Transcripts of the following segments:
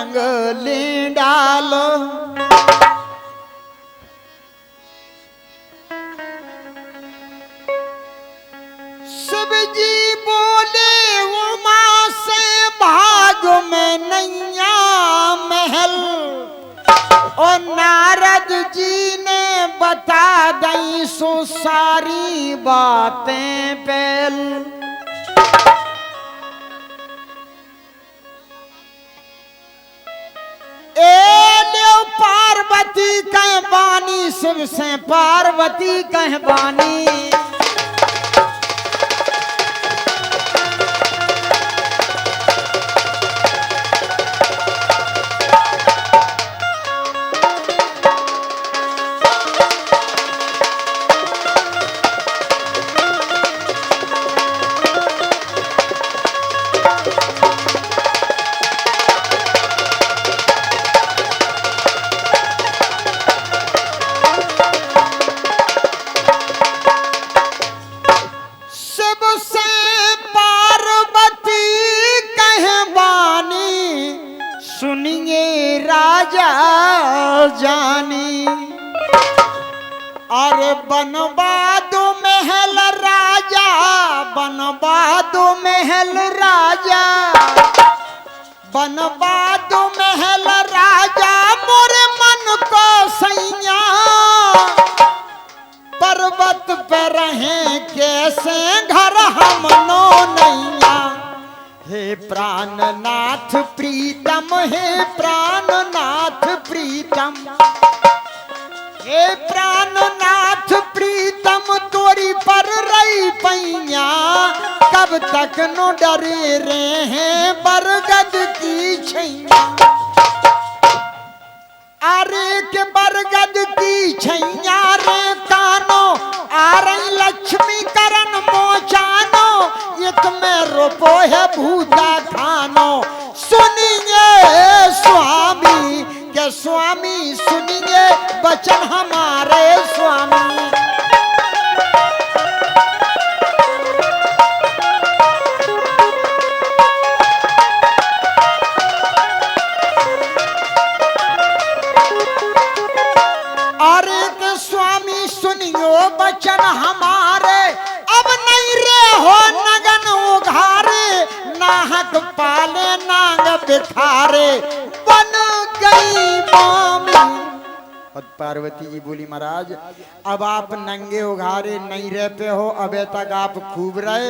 रंग ले डालो। शिव जी बोले उमा से भाग में नैया महल, और नारद जी ने बता दी सो सारी बातें पहल। पार्वती कह बानी, शिव से पार्वती कह बानी। जानी अरे बनवा दो महल राजा, बनवा दो महल राजा, बनवा दो महल राजा, मोरे मन को सैया। पर्वत पे रहे कैसे घर हम नो नैया। हे प्राणनाथ प्रीतम, हे प्राणनाथ प्रीतम, हे प्राणनाथ प्रीतम, तोरी पर रही पैया। कब तक नो डरे रहे हैं बरगद की छैया। अरे के बरगद की छैया रे कानो, आ रही लक्ष्मी करण मोचानो। ये तुम्हें रोपो है भूता खानो। सुनिए स्वामी के स्वामी, सुनिए वचन हमारे स्वामी। अरे के स्वामी सुनियो वचन हमारे। अब नहीं रे हो नगन उघारे, नाहक पाले नांग बिखारे, बन गई मामी। और पार्वती जी बोली महाराज अब आप नंगे उघारे नहीं रह पे हो, अबे तक आप खूब रहे।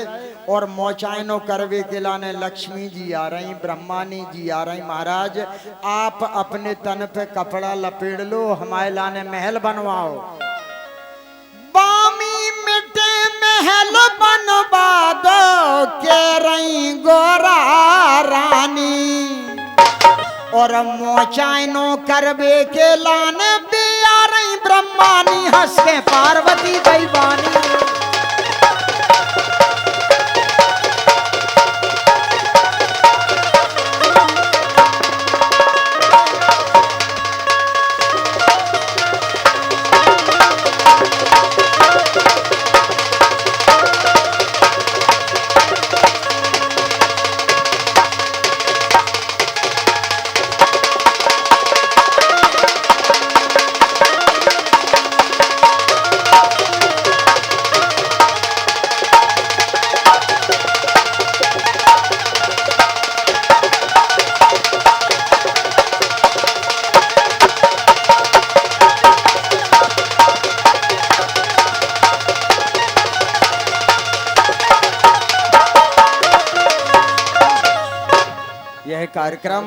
और मोचाइनो करवे के लाने लक्ष्मी जी आ रही, ब्रह्मानी जी आ रही। महाराज आप अपने तन पे कपड़ा लपेट लो, हमारे लाने महल बनवाओ। बामी मिटे महल बनवा दो, के रही गोरा रानी। और मोचाइनो करवे के लाने भी आ रही ब्रह्मानी, हंस के पार्वती दैवानी। यह कार्यक्रम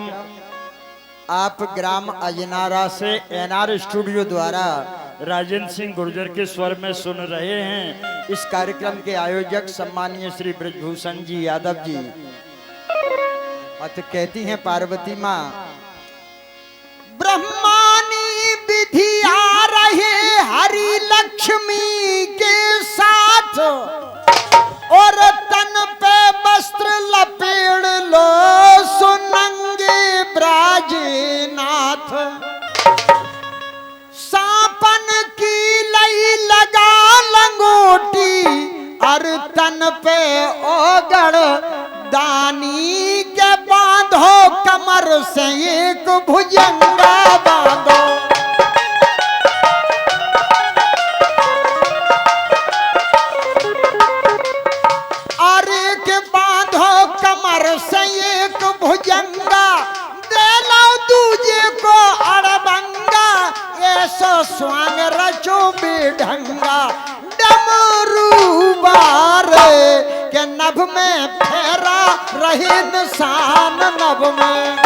आप ग्राम अजनारा से एनआर स्टूडियो द्वारा राजेंद्र सिंह गुर्जर के स्वर में सुन रहे हैं। इस कार्यक्रम के आयोजक सम्मानीय श्री ब्रजभूषण जी यादव जी। अत कहती हैं पार्वती माँ, ब्रह्मानी विधि आ रहे हरि लक्ष्मी के साथ, और तन पे वस्त्र लपेड़ लो सुनंगे ब्राजनाथ। सांपन की लई लगा लंगोटी, और तन पे ओगड़ दानी के बांधो कमर कमर से एक भुजंगा बांधो। अरे के बांधो कमर से एक भुजंगा, दे लो दूजे को अड़बंगा, ऐसो स्वांग रचो बेढंगा। डमरू बारे के नभ में फेरा रहे निशान, नभ में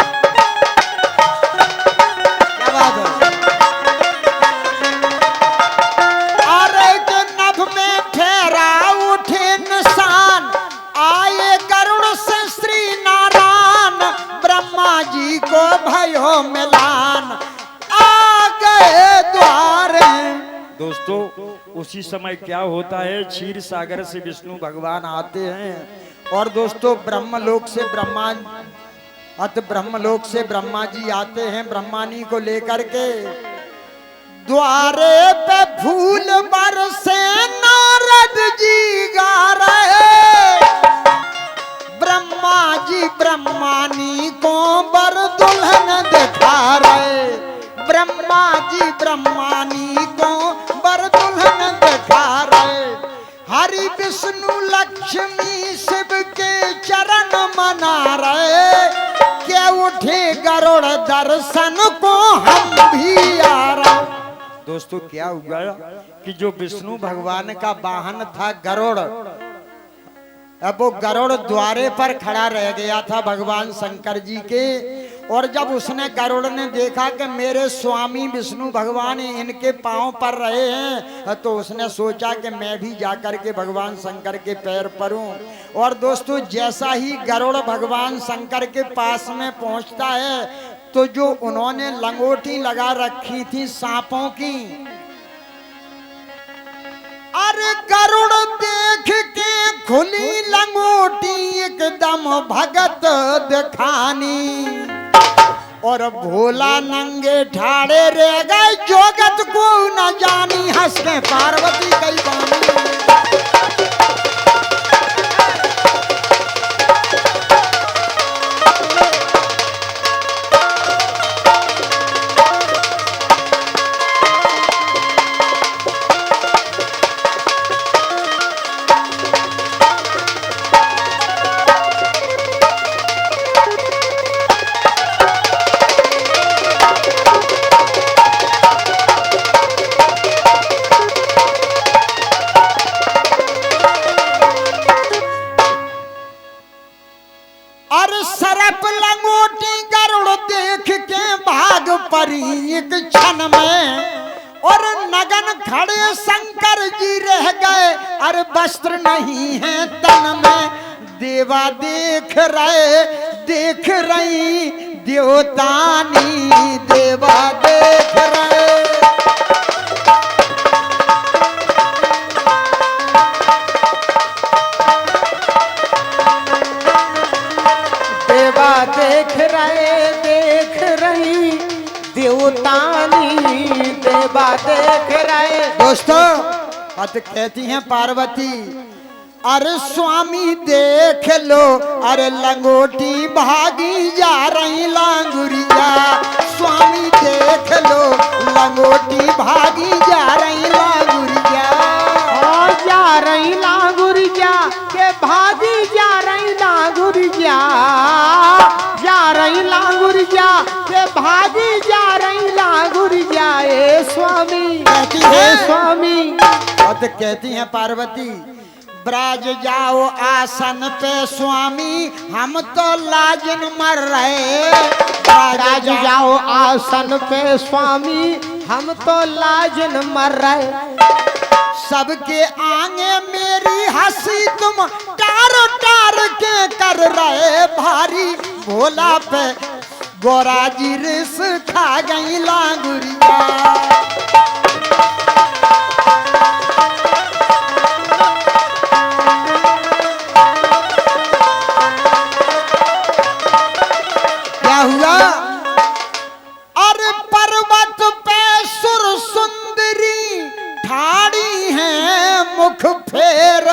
क्या बात है। अरे के नभ में फेरा उठे निशान, आए गरुड़ से श्री नारायण, ब्रह्मा जी को भयो मिलान, आ गए द्वारे। दोस्तों उसी समय क्या होता है, क्षीर सागर से विष्णु भगवान आते हैं और दोस्तों ब्रह्मलोक से ब्रह्मलोक से ब्रह्मा जी आते हैं ब्रह्मानी को लेकर के। द्वारे पे फूल बरसे नारद जी गा रहे, ब्रह्मा जी ब्रह्मानी को बर दुल्हन दिखा रहे, ब्रह्मा जी ब्रह्मानी को बर दुल्हन दिखा रहे। हरि विष्णु लक्ष्मी शिव के चरण मना रहे, के उठे गरुड़ दर्शन को हम भी आ रहे। दोस्तों क्या हुआ कि जो विष्णु भगवान का वाहन था गरुड़, अब वो गरुड़ द्वारे पर खड़ा रह गया था भगवान शंकर जी के। और जब उसने गरुड़ ने देखा कि मेरे स्वामी विष्णु भगवान इनके पांव पर रहे हैं, तो उसने सोचा कि मैं भी जाकर के भगवान शंकर के पैर परूं। और दोस्तों जैसा ही गरुड़ भगवान शंकर के पास में पहुंचता है, तो जो उन्होंने लंगोटी लगा रखी थी सांपों की, अरे गरुड़ देख के खुली लंगोटी एकदम भगत दिखानी, और भोला नंगे ठाड़े रह गए, जोगत को न जानी, हंस के पार्वती कई बानी। एक क्षण में और नगन खड़े शंकर जी रह गए, अरे वस्त्र नहीं है तन में। देवा देख रही देवतानी, देवा देख रहे। देवा देख रही देवतानी, देवा देख रहे। दोस्तों अत कहती हैं पार्वती, अरे स्वामी देख लो, अरे लंगोटी भागी जा रही लांगुरिया। स्वामी देख लो, लंगोटी भागी जा रही लांगुरिया। जा रही लांगुरिया के भागी जा रही लांगुरिया, जा रही लांगुरिया के भागी जा रही लांगुरिया। ए स्वामी, ए स्वामी। और तो कहती हैं पार्वती, ब्राज जाओ आसन पे स्वामी, हम तो लाजन मर रहे। ब्राज जाओ आसन पे स्वामी, हम तो लाजन मर रहे। सबके आगे मेरी हंसी तुम टार टार के कर रहे भारी। भोला पे गोरा जी रिस खा गई लांगुरिया। क्या हुआ? अरे पर्वत पे सुर सुंदरी ठाड़ी है मुख फेर,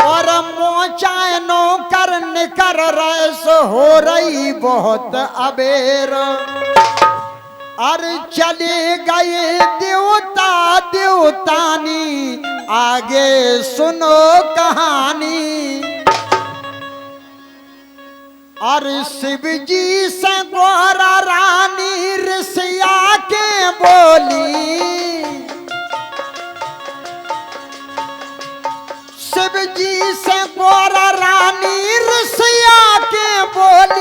और मोचायनों कर निकर रस हो रही बहुत होत अबेर। अरे चले गए देवता देवतानी, आगे सुनो कहानी। अरे शिव जी से गोरा रानी ऋषिया के बोली, शिव जी से गोरा रानी ऋषिया के बोली।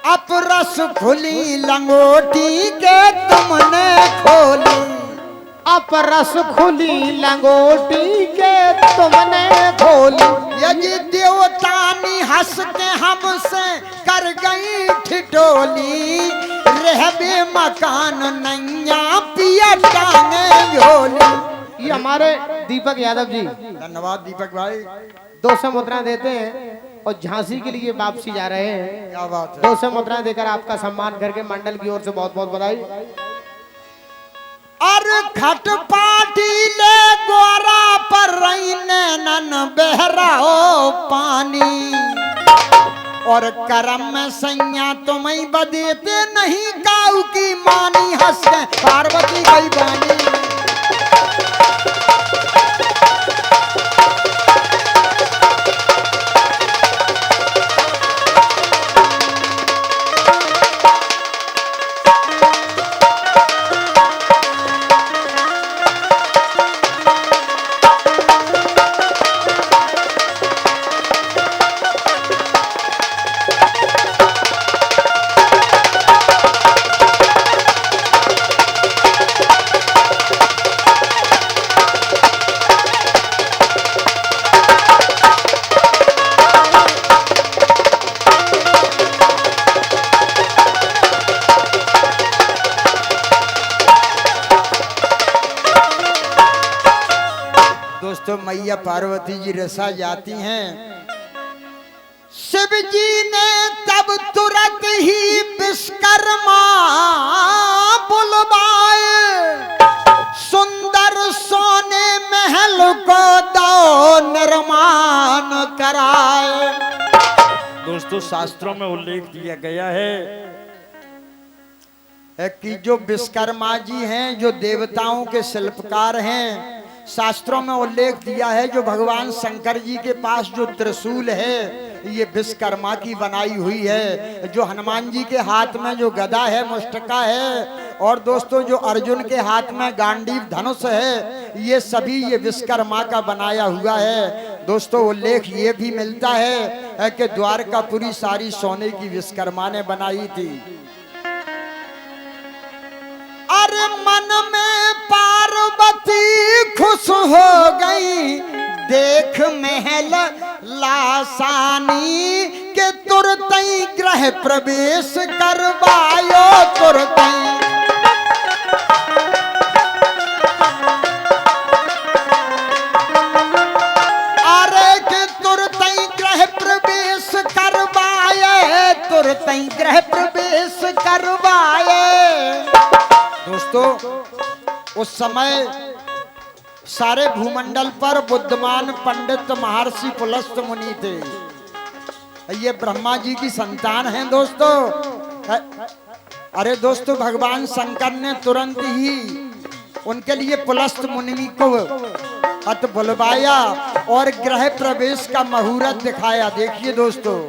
अपरस खुली लंगोटी के तुमने खोली, अपरस खुली लंगोटी के तुमने खोली। यदि देवतानी हंस के हमसे कर गई ठिठोली, रहबे मकान नैया पिया टांगे झोली। ये हमारे दीपक यादव जी, धन्यवाद दीपक भाई, 200 मुद्रा देते हैं और झांसी के लिए वापसी जा रहे हैं। क्या बात है। 200 मुद्रा देकर आपका सम्मान करके मंडल की ओर से बहुत बहुत बधाई। अरे खटपाटी ले गोरा पर रहीने नन बहरा हो पानी, और करम में सैया तुम्हें बदेते नहीं काऊ की मानी। हंस के पार्वती गई बानी। दोस्तों मैया पार्वती जी रसा जाती हैं। शिव जी ने तब तुरंत ही विश्वकर्मा बुलवाए, सुंदर सोने महल को दो निर्माण कराए। दोस्तों शास्त्रों में उल्लेख दिया गया है कि जो विश्वकर्मा जी हैं, जो देवताओं के शिल्पकार हैं, शास्त्रों में उल्लेख दिया है जो भगवान शंकर जी के पास जो त्रिशूल है ये विश्वकर्मा की बनाई हुई है। जो हनुमान जी के हाथ में जो गदा है मुष्टिका है, और दोस्तों जो अर्जुन के हाथ में गांडीव धनुष है, ये सभी ये विश्वकर्मा का बनाया हुआ है। दोस्तों उल्लेख ये भी मिलता है कि द्वारकापुरी सारी सोने की विश्वकर्मा ने बनाई थी। अरे मन में पार्वती खुश हो गई, देख महल लासानी के तुरतई ग्रह प्रवेश करवायो तुरतई। अरे के तुरतई ग्रह प्रवेश करवाए, तुरतई ग्रह प्रवेश करवाए। दोस्तों उस समय सारे भूमंडल पर बुद्धिमान पंडित महर्षि पुलस्त मुनि थे। ये ब्रह्मा जी की संतान हैं दोस्तों। अरे दोस्तों भगवान शंकर ने तुरंत ही उनके लिए पुलस्त मुनि को अत बुलवाया और ग्रह प्रवेश का मुहूर्त दिखाया। देखिए दोस्तों,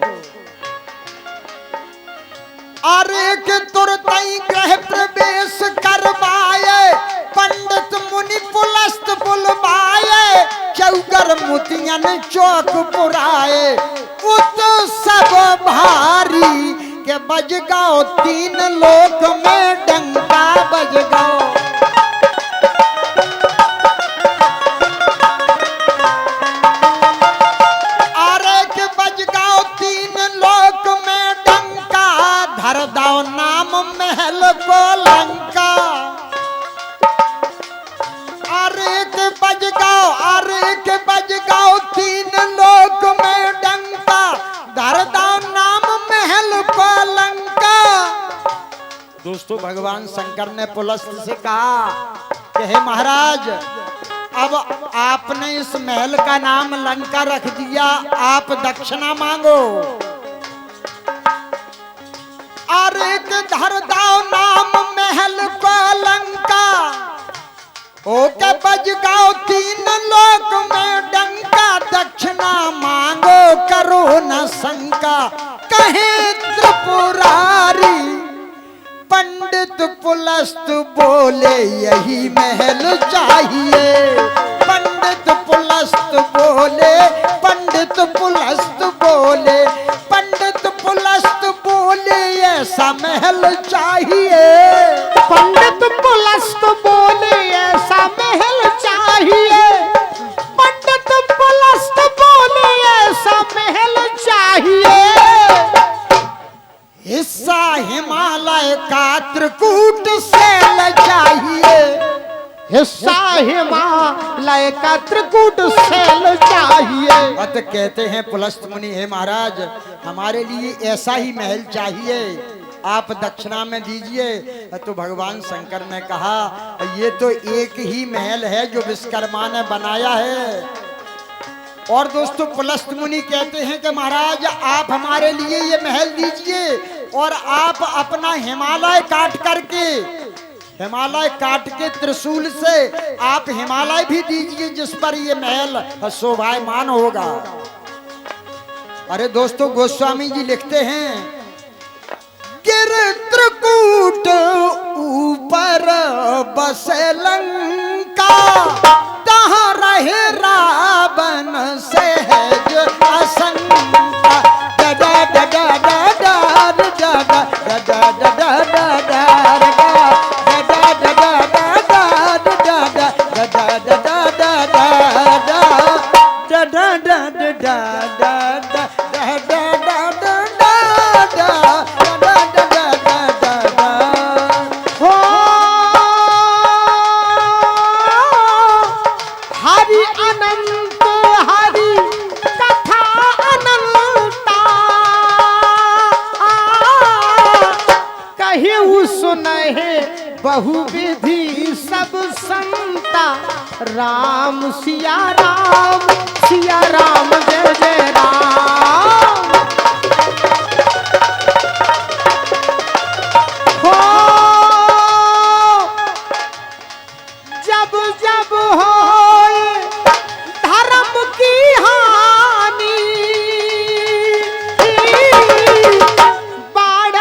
अरे के तुरतई ग्रह प्रवेश करवाए, पंडित मुनि पुलस्त बुलवाए, चौगर मोतियन चौक पुराए। उत सब भारी के बज गाओ, तीन लोक में डंका बज गाओ। अरे के बज गाओ, तीन लोक में डंका, धर दाओ नाम महल को लंका। अरे के बज गाओ, अरे के बज गाओ, तीन लोक में डंका, धर दाओ नाम महल को लंका। दोस्तों भगवान शंकर ने पुलस्त से कहा कि हे महाराज, अब आपने इस महल का नाम लंका रख दिया, आप दक्षिणा मांगो। अरे के धर दाओ नाम महल को लंका, ओके बज गाओ 3 लोक में डंका, दक्षिणा मांगो करो न शंका, कहे त्रिपुरारी। पंडित पुलस्त बोले यही महल चाहिए, पंडित पुलस्त बोले, पंडित पुलस्त बोले, पंडित पुलस्त बोले ऐसा महल चाहिए, पंडित पुलस्त बोले ऐसा महल चाहिए, पंडित पुलस्त बोले ऐसा महल चाहिए। हिस्सा हिमालय का त्रिकूट सेल चाहिए, हिस्सा हिमालय का त्रिकूट सेल चाहिए। अत कहते हैं पुलस्त मुनि, हे महाराज हमारे लिए ऐसा ही महल चाहिए, आप दक्षिणा में दीजिए। तो भगवान शंकर ने कहा ये तो एक ही महल है जो विश्वकर्मा ने बनाया है। और दोस्तों पुलस्त मुनि कहते हैं कि महाराज आप हमारे लिए ये महल दीजिए और आप अपना हिमालय काट के त्रिशूल से आप हिमालय भी दीजिए जिस पर ये महल शोभायमान होगा। अरे दोस्तों गोस्वामी जी लिखते हैं, गिर त्रिकूट ऊपर बसे लंका, तहाँ रहे रावण सहज आशंका। डडा डडा डडा डडा डडा डडा डडा बहुविधि सब संता, राम सिया राम जय जय राम। हो जब जब होए धर्म की हानि, बाढ़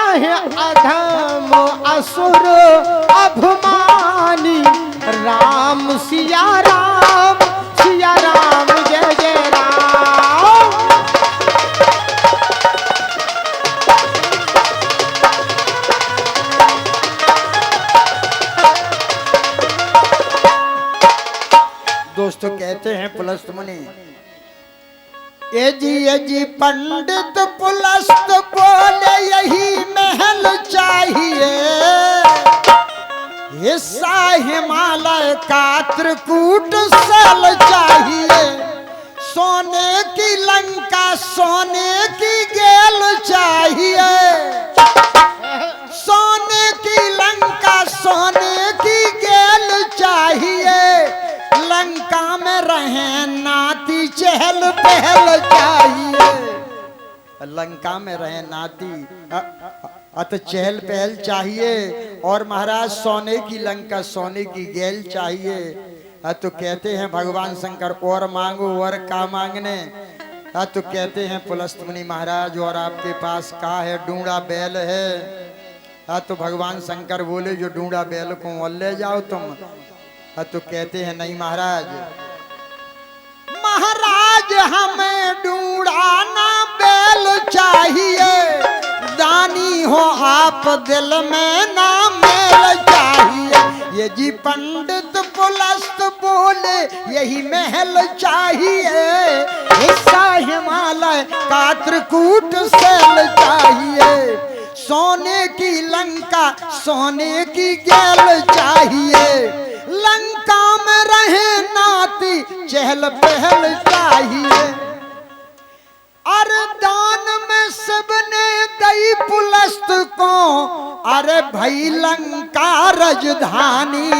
अधम असुर अभिमानी, राम सिया राम जय जय राम। दोस्तों कहते हैं पुलस्त मुनि, ये जी पंडित पुलस्त बोले यही महल चाहिए, हिस्सा हिमालय का त्रिकूट सेल चाहिए, सोने की लंका सोने की गेल चाहिए, सोने की लंका सोने की गेल चाहिए, लंका में रहे नाती चहल पहल चाहिए, लंका में रहे नाती अत चहल पहल चाहिए, और महाराज सोने की लंका सोने की गेल चाहिए। तो कहते हैं भगवान शंकर और मांगो, और का मांगने। तो कहते हैं पुलस्त मुनि महाराज और आपके पास का है, ढूंढा बैल है। तो भगवान शंकर बोले जो ढूंढा बैल को ले जाओ तुम। तो कहते हैं नहीं महाराज, महाराज हमें ढूंढाना बैल चाहिए, दानी हो आप दिल में ना मेल चाहिए। ये जी पंडित पुलस्त बोले यही महल चाहिए, हिस्सा हिमालय का त्रिकूट सेल चाहिए, सोने की लंका सोने की गेल चाहिए, लंका में रहे नाती चहल पहल चाहिए। अरे दान में सबने दई पुलस्त को, अरे भई लंका राजधानी,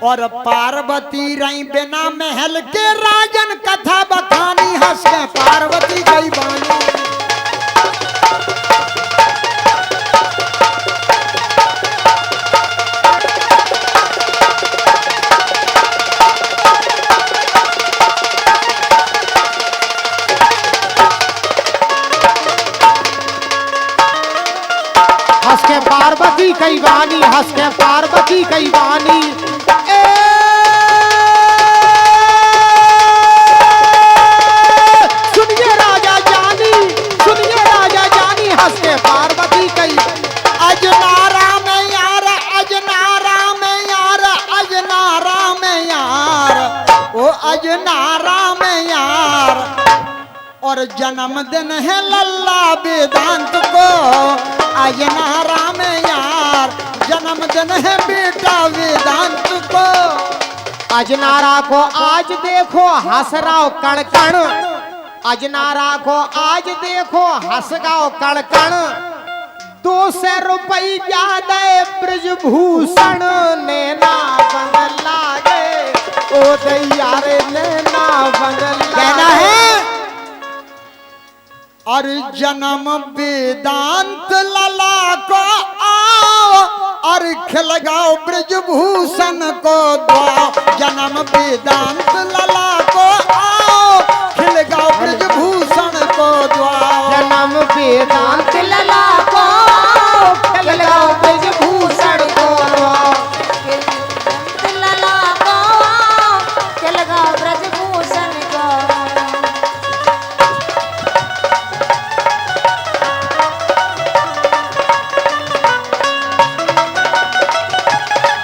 और पार्वती रही बिना महल के राजन कथा बखानी, हंस के पार्वती गई बानी। कई बानी, हंस के पार्वती कई बानी। सुनिए राजा जानी, सुनिए राजा जानी, हंस के पार्वती कई। अजनारा में यार, अजनारा में यार, अजनारा में यार, ओ अजनारा में यार। और जन्मदिन है लल्ला वेदांत को, अजनारा में यार, जन्मदिन है बेटा वेदांत को। अजनारा को आज देखो हंस रहा कण कण, अजनारा को आज देखो हंस गाओ कण कण। 200 रुपये ज्यादा ब्रजभूषण नैना बंगला गे, ओ दैया रे नैना बंगला कहना है और जन्म वेदांत लला को आओ, और खिलगाओ ब्रजभूषण को द्वाओ। जन्म वेदांत लला को आओ, खिलगाओ ब्रजभूषण को द्वाओ। जन्म वेदांत लला को खिलगाओ ब्रजभूषण को द्वाओ। लला को खिलगाओ ब्रजभूषण को।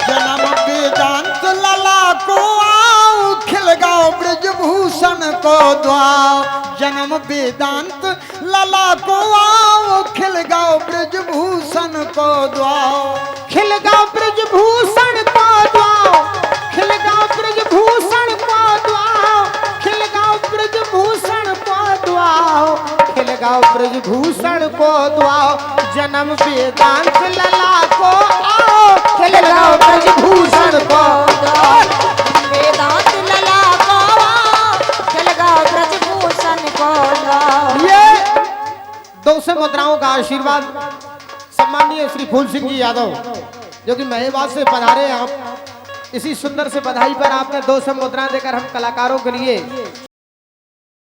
जन्म वेदांत लला को आओ, खिलगाओ ब्रजभूषण को द्वाओ। जन्म वेदांत लला को आओ, खिलगाओ ब्रजभूषण को द्वाओ। खिलगाओ ब्रजभूषण को द्वाओ, खिलगाओ ब्रजभूषण को द्वाओ, खिलगाओ ब्रजभूषण को द्वाओ, खिलगाओ ब्रजभूषण को द्वाओ। जन्म वेदांत लला को आओ, खिलगाओ ब्रजभूषण को द्वाओ। वेदांत लला को खिलगाओ ब्रजभूषण को। ये 200 मुद्राओं का आशीर्वाद सम्माननीय श्री फूल सिंह जी यादव, जो कि महेबाद से पधारे। आप इसी सुंदर से बधाई पर आपने 200 मुद्रा देकर हम कलाकारों के लिए